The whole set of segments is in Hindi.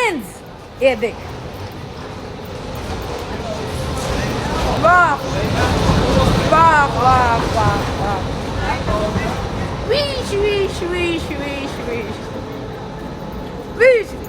hands. ये देख, वाह वाह वाह वाह वाह, wish wish wish wish wish wish.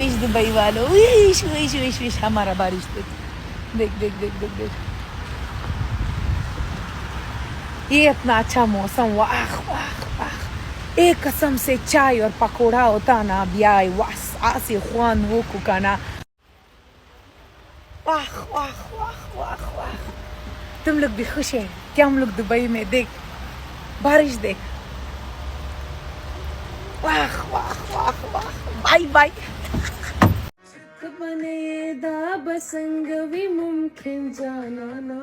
Wish Dubai वालों, विश विश विश विश. हमारा बारिश देख देख देख देख देख देख. ये इतना अच्छा मौसम, वाह वाह वाह. एक कसम से चाय और पकोड़ा होता ना ब्याय, वाह आसे ख्वान वो कुकाना. वाह वाह वाह वाह वाह. तुम लोग भी खुश हैं क्या? हम लोग दुबई में, देख बारिश देख. वाह वाह वाह वाह. Bye bye. बने दा बसंग भी मुमकिन जाना ना.